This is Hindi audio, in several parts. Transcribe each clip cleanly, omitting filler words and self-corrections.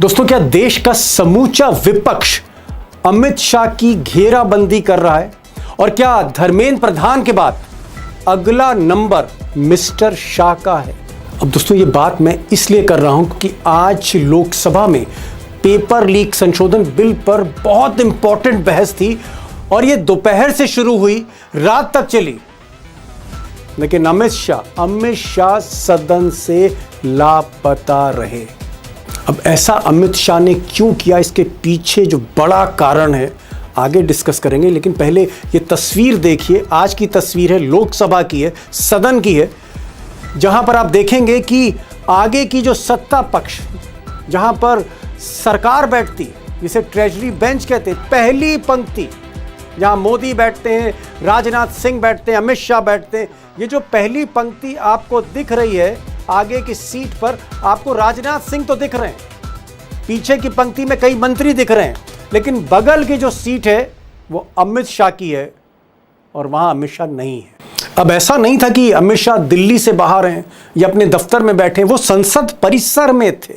दोस्तों, क्या देश का समूचा विपक्ष अमित शाह की घेराबंदी कर रहा है? और क्या धर्मेंद्र प्रधान के बाद अगला नंबर मिस्टर शाह का है? अब दोस्तों, ये बात मैं इसलिए कर रहा हूं क्योंकि आज लोकसभा में पेपर लीक संशोधन बिल पर बहुत इंपॉर्टेंट बहस थी और ये दोपहर से शुरू हुई, रात तक चली, लेकिन अमित शाह सदन से लापता रहे। अब ऐसा अमित शाह ने क्यों किया, इसके पीछे जो बड़ा कारण है आगे डिस्कस करेंगे, लेकिन पहले ये तस्वीर देखिए। आज की तस्वीर है, लोकसभा की है, सदन की है, जहां पर आप देखेंगे कि आगे की जो सत्ता पक्ष, जहां पर सरकार बैठती, जिसे ट्रेजरी बेंच कहते हैं, पहली पंक्ति, जहां मोदी बैठते हैं, राजनाथ सिंह बैठते हैं, अमित शाह बैठते हैं, ये जो पहली पंक्ति आपको दिख रही है आगे की सीट पर, आपको राजनाथ सिंह तो दिख रहे हैं, पीछे की पंक्ति में कई मंत्री दिख रहे हैं, लेकिन बगल की जो सीट है वो अमित शाह की है और वहां अमित शाह नहीं है। अब ऐसा नहीं था कि अमित शाह दिल्ली से बाहर हैं या अपने दफ्तर में बैठे, वो संसद परिसर में थे,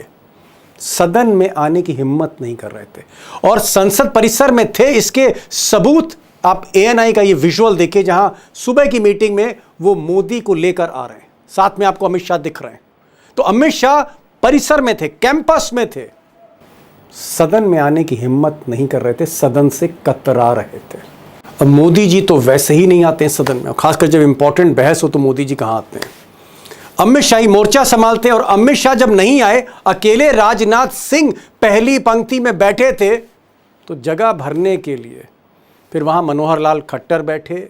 सदन में आने की हिम्मत नहीं कर रहे थे और संसद परिसर में थे। इसके सबूत आप ANI का ये विजुअल देखिए, जहां सुबह की मीटिंग में वो मोदी को लेकर आ रहे हैं, साथ में आपको अमित शाह दिख रहे हैं। तो अमित शाह परिसर में थे, कैंपस में थे, सदन में आने की हिम्मत नहीं कर रहे थे, सदन से कतरा रहे थे। अब मोदी जी तो वैसे ही नहीं आते हैं सदन में, खासकर जब इंपॉर्टेंट बहस हो तो मोदी जी कहां आते हैं। अमित शाह ही मोर्चा संभालते हैं और अमित शाह जब नहीं आए, अकेले राजनाथ सिंह पहली पंक्ति में बैठे थे, तो जगह भरने के लिए फिर वहां मनोहर लाल खट्टर बैठे,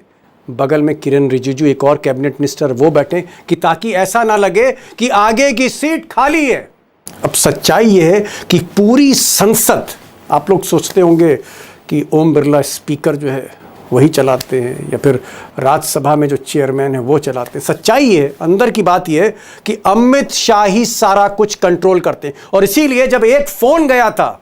बगल में किरण रिजिजू, एक और कैबिनेट मिनिस्टर, वो बैठे कि ताकि ऐसा ना लगे कि आगे की सीट खाली है। अब सच्चाई ये है कि पूरी संसद, आप लोग सोचते होंगे कि ओम बिरला स्पीकर जो है वही चलाते हैं या फिर राज्यसभा में जो चेयरमैन है वो चलाते हैं। सच्चाई ये है, अंदर की बात ये है कि अमित शाह ही सारा कुछ कंट्रोल करते हैं। और इसीलिए जब एक फोन गया था,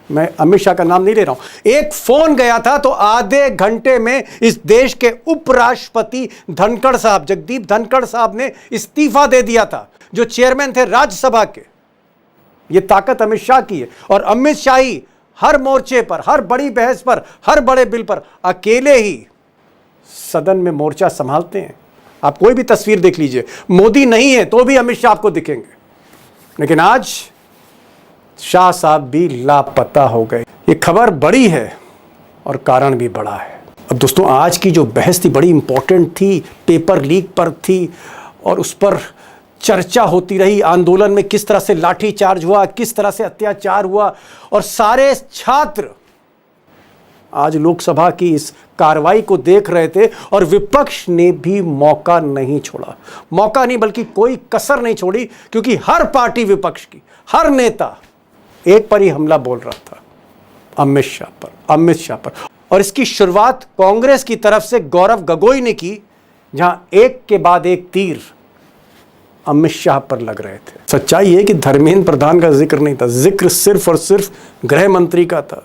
मैं अमित शाह का नाम नहीं ले रहा हूं, एक फोन गया था तो आधे घंटे में इस देश के उपराष्ट्रपति धनखड़ साहब, जगदीप धनखड़ साहब ने इस्तीफा दे दिया था, जो चेयरमैन थे राज्यसभा के। ये ताकत अमित शाह की है और अमित शाह ही हर मोर्चे पर, हर बड़ी बहस पर, हर बड़े बिल पर अकेले ही सदन में मोर्चा संभालते हैं। आप कोई भी तस्वीर देख लीजिए, मोदी नहीं है तो भी अमित शाह आपको दिखेंगे, लेकिन आज शाह साहब भी लापता हो गए। ये खबर बड़ी है और कारण भी बड़ा है। अब दोस्तों, आज की जो बहस थी बड़ी इंपॉर्टेंट थी, पेपर लीक पर थी और उस पर चर्चा होती रही। आंदोलन में किस तरह से लाठीचार्ज हुआ, किस तरह से अत्याचार हुआ और सारे छात्र आज लोकसभा की इस कार्रवाई को देख रहे थे और विपक्ष ने भी मौका नहीं छोड़ा। मौका नहीं बल्कि कोई कसर नहीं छोड़ी, क्योंकि हर पार्टी विपक्ष की, हर नेता एक पर ही हमला बोल रहा था, अमित शाह पर। और इसकी शुरुआत कांग्रेस की तरफ से गौरव गोगोई ने की, जहां एक के बाद एक तीर अमित शाह पर लग रहे थे। सच्चाई है कि धर्मेंद्र प्रधान का जिक्र नहीं था, जिक्र सिर्फ और सिर्फ गृह मंत्री का था।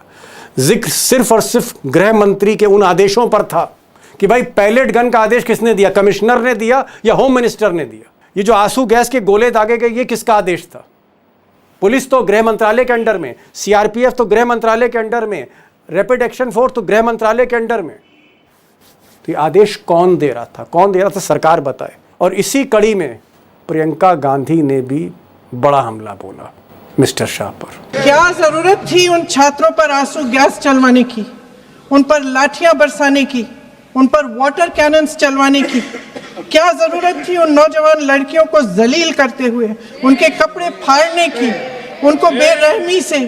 जिक्र सिर्फ और सिर्फ गृह मंत्री के उन आदेशों पर था कि भाई पैलेट गन का आदेश किसने दिया, कमिश्नर ने दिया या होम मिनिस्टर ने दिया? ये जो आंसू गैस के गोले दागे गए, ये किसका आदेश था? पुलिस तो गृह मंत्रालय के अंडर में, CRPF तो गृह मंत्रालय के अंडर में, रैपिड एक्शन फोर्स तो गृह मंत्रालय के अंडर में। तो ये आदेश कौन दे रहा था? कौन दे रहा था? सरकार बताए। और इसी कड़ी में प्रियंका गांधी ने भी बड़ा हमला बोला मिस्टर शाह पर। क्या जरूरत थी उन छात्रों पर आंसू गैस चलवाने की, उन पर लाठियां बरसाने की, उन पर वाटर कैनन्स चलवाने की? क्या जरूरत थी उन नौजवान लड़कियों को जलील करते हुए उनके कपड़े फाड़ने की, उनको बेरहमी से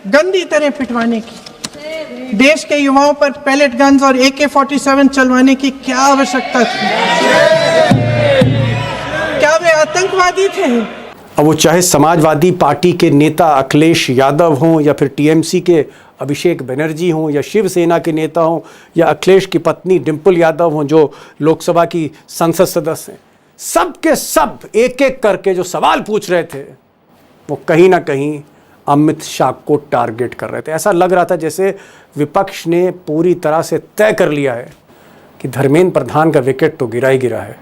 गंदी तरह पिटवाने की? देश के युवाओं पर पैलेट गन्स और AK-47 चलवाने की क्या आवश्यकता थी? क्या वे आतंकवादी थे? अब वो चाहे समाजवादी पार्टी के नेता अखिलेश यादव हों या फिर TMC के अभिषेक बनर्जी हों या शिवसेना के नेता हों या अखिलेश की पत्नी डिंपल यादव हों जो लोकसभा की संसद सदस्य हैं, सब के सब एक एक करके जो सवाल पूछ रहे थे वो कहीं ना कहीं अमित शाह को टारगेट कर रहे थे। ऐसा लग रहा था जैसे विपक्ष ने पूरी तरह से तय कर लिया है कि धर्मेंद्र प्रधान का विकेट तो गिरा ही गिरा है,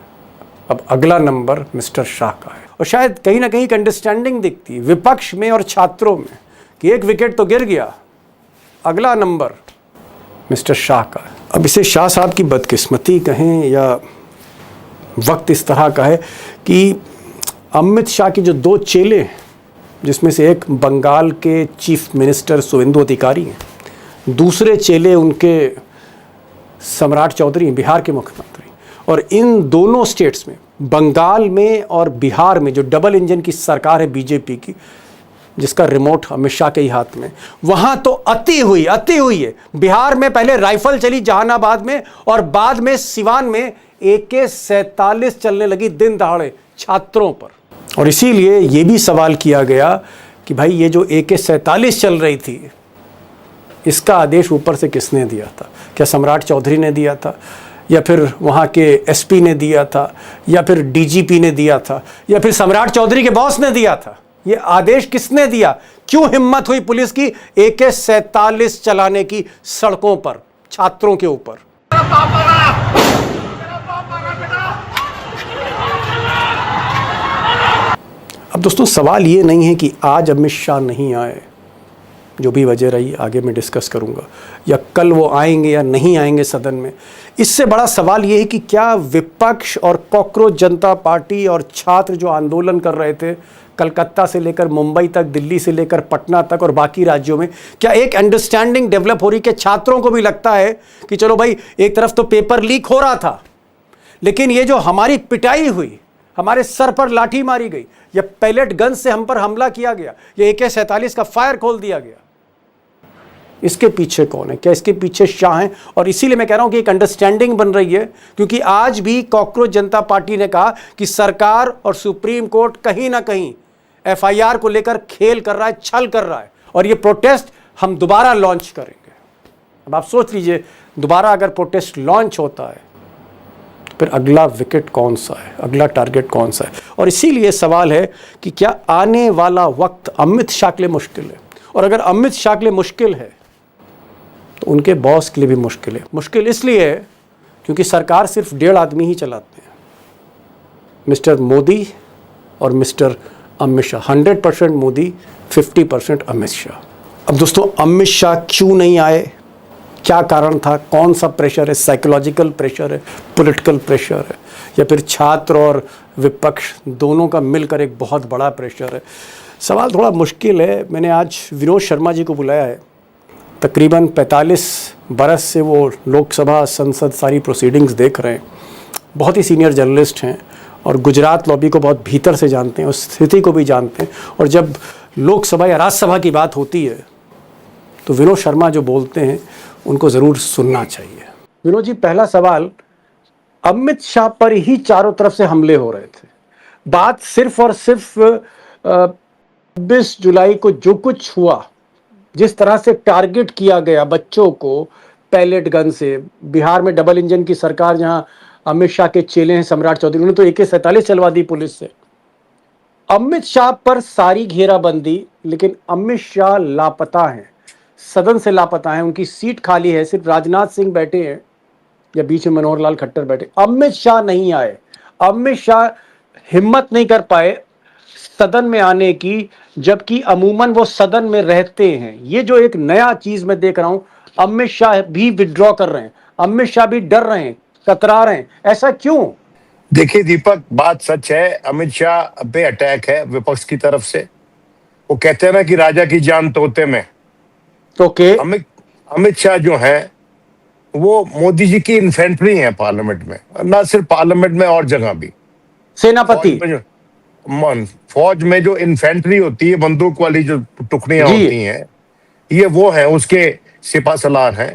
अब अगला नंबर मिस्टर शाह का है। और शायद कहीं ना कहीं एक अंडरस्टैंडिंग दिखती विपक्ष में और छात्रों में कि एक विकेट तो गिर गया, अगला नंबर मिस्टर शाह का। अब इसे शाह साहब की बदकिस्मती कहें या वक्त इस तरह का है कि अमित शाह की जो दो चेले हैं, जिसमें से एक बंगाल के चीफ मिनिस्टर शुवेंदु अधिकारी हैं, दूसरे चेले उनके सम्राट चौधरी बिहार के मुख्यमंत्री, और इन दोनों स्टेट्स में, बंगाल में और बिहार में, जो डबल इंजन की सरकार है बीजेपी की, जिसका रिमोट अमित शाह के ही हाथ में, वहां तो अति हुई है। बिहार में पहले राइफल चली जहानाबाद में, और बाद में सिवान में AK-47 चलने लगी दिन दहाड़े छात्रों पर। और इसीलिए यह भी सवाल किया गया कि भाई ये जो AK-47 चल रही थी, इसका आदेश ऊपर से किसने दिया था? क्या सम्राट चौधरी ने दिया था, या फिर वहाँ के SP ने दिया था, या फिर DGP ने दिया था, या फिर सम्राट चौधरी के बॉस ने दिया था? ये आदेश किसने दिया? क्यों हिम्मत हुई पुलिस की AK-47 चलाने की सड़कों पर छात्रों के ऊपर? अब दोस्तों, सवाल ये नहीं है कि आज अमित शाह नहीं आए, जो भी वजह रही आगे मैं डिस्कस करूंगा, या कल वो आएंगे या नहीं आएंगे सदन में। इससे बड़ा सवाल ये है कि क्या विपक्ष और कॉकरोच जनता पार्टी और छात्र जो आंदोलन कर रहे थे कलकत्ता से लेकर मुंबई तक, दिल्ली से लेकर पटना तक और बाकी राज्यों में, क्या एक अंडरस्टैंडिंग डेवलप हो रही कि छात्रों को भी लगता है कि चलो भाई, एक तरफ तो पेपर लीक हो रहा था, लेकिन ये जो हमारी पिटाई हुई, हमारे सर पर लाठी मारी गई, या पैलेट गन से हम पर हमला किया गया, या AK-47 का फायर खोल दिया गया, इसके पीछे कौन है? क्या इसके पीछे शाह हैं? और इसीलिए मैं कह रहा हूं कि एक अंडरस्टैंडिंग बन रही है, क्योंकि आज भी कॉकरोच जनता पार्टी ने कहा कि सरकार और सुप्रीम कोर्ट कहीं ना कहीं FIR को लेकर खेल कर रहा है, छल कर रहा है, और ये प्रोटेस्ट हम दोबारा लॉन्च करेंगे। अब आप सोच लीजिए, दोबारा अगर प्रोटेस्ट लॉन्च होता है तो फिर अगला विकेट कौन सा है, अगला टारगेट कौन सा है? और इसीलिए सवाल है कि क्या आने वाला वक्त अमित शाह के लिए मुश्किल है? और अगर अमित शाह के लिए मुश्किल है तो उनके बॉस के लिए भी मुश्किल है। मुश्किल इसलिए है क्योंकि सरकार सिर्फ 1.5 आदमी ही चलाते हैं, मिस्टर मोदी और मिस्टर अमित शाह। 100% मोदी, 50% अमित शाह। अब दोस्तों, अमित शाह क्यों नहीं आए? क्या कारण था? कौन सा प्रेशर है? साइकोलॉजिकल प्रेशर है, पॉलिटिकल प्रेशर है, या फिर छात्र और विपक्ष दोनों का मिलकर एक बहुत बड़ा प्रेशर है? सवाल थोड़ा मुश्किल है। मैंने आज विनोद शर्मा जी को बुलाया है। तकरीबन 45 बरस से वो लोकसभा, संसद, सारी प्रोसीडिंग्स देख रहे हैं। बहुत ही सीनियर जर्नलिस्ट हैं और गुजरात लॉबी को बहुत भीतर से जानते हैं, उस स्थिति को भी जानते हैं। और जब लोकसभा या राज्यसभा की बात होती है तो विनोद शर्मा जो बोलते हैं उनको ज़रूर सुनना चाहिए। विनोद जी, पहला सवाल, अमित शाह पर ही चारों तरफ से हमले हो रहे थे। बात सिर्फ और सिर्फ 26 जुलाई को जो कुछ हुआ, जिस तरह से टारगेट किया गया बच्चों को पैलेट गन से, बिहार में डबल इंजन की सरकार जहां अमित शाह के चेले हैं सम्राट चौधरी, उन्होंने तो AK-47 चलवा दी पुलिस से। अमित शाह पर सारी घेराबंदी, लेकिन अमित शाह लापता हैं, सदन से लापता हैं, उनकी सीट खाली है, सिर्फ राजनाथ सिंह बैठे हैं या बीच में मनोहर लाल खट्टर बैठे। अमित शाह नहीं आए। अमित शाह हिम्मत नहीं कर पाए सदन में आने की, जबकि अमूमन वो सदन में रहते हैं। ये जो एक नया चीज मैं देख रहा हूं, अमित शाह भी विड्रॉ कर रहे हैं, अमित शाह भी डर रहे हैं, कतरा रहे हैं। ऐसा क्यों? देखिए दीपक, बात सच है, अमित शाह पे अटैक है विपक्ष की तरफ से। वो कहते हैं ना कि राजा की जान तोते में। तो के अमित शाह जो है वो मोदी जी की इन्फेंट्री है पार्लियामेंट में, ना सिर्फ पार्लियामेंट में और जगह भी। सेनापति, फौज में जो इन्फेंट्री होती है, बंदूक वाली जो टुकड़ियां होती हैं, ये वो है, उसके सिपा सलार हैं।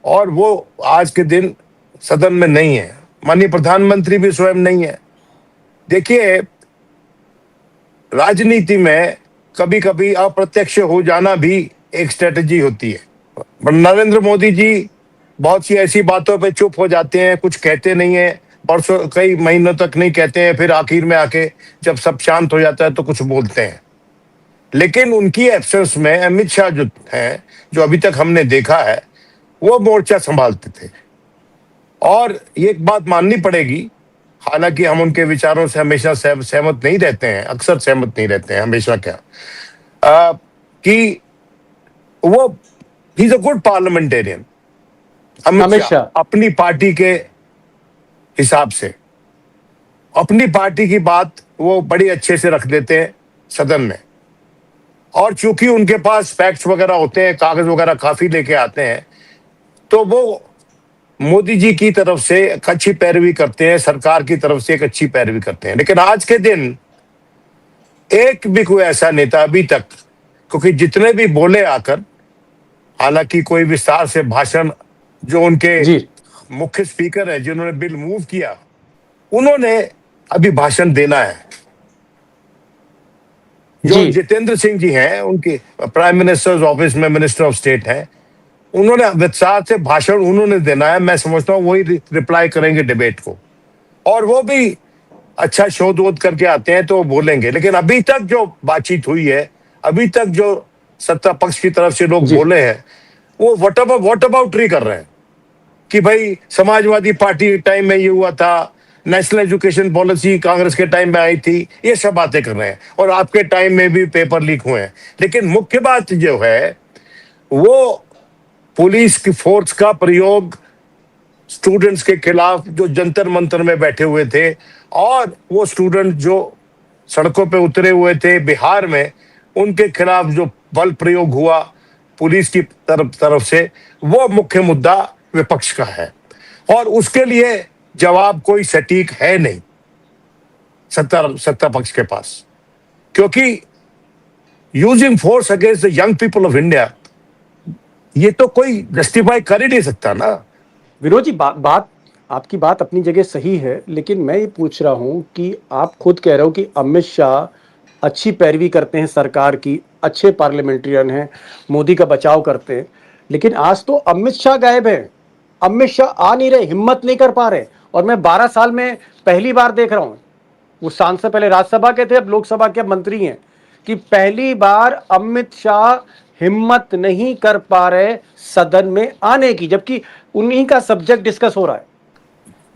और वो आज के दिन सदन में नहीं है, माननीय प्रधानमंत्री भी स्वयं नहीं है। देखिए, राजनीति में कभी कभी अप्रत्यक्ष हो जाना भी एक स्ट्रेटजी होती है। नरेंद्र मोदी जी बहुत सी ऐसी बातों पे चुप हो जाते हैं, कुछ कहते नहीं है, परसों कई महीनों तक नहीं कहते हैं, फिर आखिर में आके जब सब शांत हो जाता है तो कुछ बोलते हैं। लेकिन उनकी एब्सेंस में अमित शाह जो हैं, जो अभी तक हमने देखा है, वो मोर्चा संभालते थे। और ये एक बात माननी पड़ेगी, हालांकि हम उनके विचारों से हमेशा सहमत नहीं रहते हैं, अक्सर सहमत नहीं रहते हैं हमेशा, क्या कि वो he is a good parliamentarian. Amit Amit Shah. Shah अपनी पार्टी के हिसाब से अपनी पार्टी की बात वो बड़ी अच्छे से रख देते हैं सदन में, और चूंकि उनके पास फैक्ट्स वगैरह होते हैं, कागज वगैरह काफी लेके आते हैं, तो वो मोदी जी की तरफ से एक अच्छी पैरवी करते हैं, सरकार की तरफ से एक अच्छी पैरवी करते हैं। लेकिन आज के दिन एक भी कोई ऐसा नेता अभी तक, क्योंकि जितने भी बोले आकर, हालांकि कोई विस्तार से भाषण, जो उनके जी। मुख्य स्पीकर है जिन्होंने बिल मूव किया, उन्होंने अभी भाषण देना है। जो जी। जितेंद्र सिंह जी हैं, उनके प्राइम मिनिस्टर्स ऑफिस में मिनिस्टर ऑफ स्टेट हैं, उन्होंने विस्तार से भाषण उन्होंने देना है। मैं समझता हूँ वही रिप्लाई करेंगे डिबेट को, और वो भी अच्छा शोध वोध करके आते हैं तो वो बोलेंगे। लेकिन अभी तक जो बातचीत हुई है, अभी तक जो सत्ता पक्ष की तरफ से लोग बोले हैं, वो व्हाट अबाउटरी कर रहे हैं कि भाई समाजवादी पार्टी टाइम में ये हुआ था, नेशनल एजुकेशन पॉलिसी कांग्रेस के टाइम में आई थी, ये सब बातें कर रहे हैं, और आपके टाइम में भी पेपर लीक हुए हैं। लेकिन मुख्य बात जो है, वो पुलिस की फोर्स का प्रयोग स्टूडेंट्स के खिलाफ जो जंतर मंतर में बैठे हुए थे, और वो स्टूडेंट जो सड़कों पे उतरे हुए थे बिहार में, उनके खिलाफ जो बल प्रयोग हुआ पुलिस की तरफ से, वो मुख्य मुद्दा विपक्ष का है, और उसके लिए जवाब कोई सटीक है नहीं सत्ता पक्ष के पास, क्योंकि using force against the young people of India, ये तो कोई जस्टिफाई कर ही नहीं सकता ना। विनोद जी, बात आपकी बात अपनी जगह सही है, लेकिन मैं ये पूछ रहा हूं कि आप खुद कह रहे हो कि अमित शाह अच्छी पैरवी करते हैं सरकार की, अच्छे पार्लियामेंट्रियन हैं, मोदी का बचाव करते हैं, लेकिन आज तो अमित शाह गायब है। अमित शाह आ नहीं रहे, हिम्मत नहीं कर पा रहे, और मैं 12 साल में पहली बार देख रहा हूं, वो सांसद पहले राज्यसभा के थे, अब लोकसभा के मंत्री हैं, कि पहली बार अमित शाह हिम्मत नहीं कर पा रहे सदन में आने की, जबकि उन्हीं का सब्जेक्ट डिस्कस हो रहा है।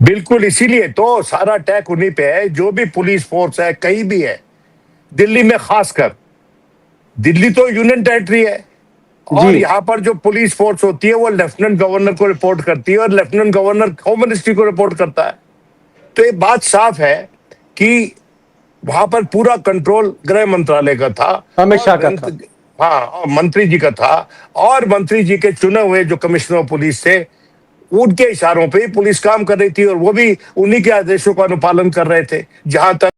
बिल्कुल, इसीलिए तो सारा अटैक उन्हीं पे है। जो भी पुलिस फोर्स है, कहीं भी है, दिल्ली में खासकर, दिल्ली तो यूनियन टेरिटरी है, और यहाँ पर जो पुलिस फोर्स होती है वो लेफ्टिनेंट गवर्नर को रिपोर्ट करती है, और लेफ्टिनेंट गवर्नर होम मिनिस्ट्री को रिपोर्ट करता है। तो ये बात साफ है कि वहां पर पूरा कंट्रोल गृह मंत्रालय का था, अमित शाह का था। हाँ, मंत्री जी का था, और मंत्री जी के चुने हुए जो कमिश्नर ऑफ पुलिस थे, उनके इशारों पे पुलिस काम कर रही थी, और वो भी उन्हीं के आदेशों का अनुपालन कर रहे थे। जहां तक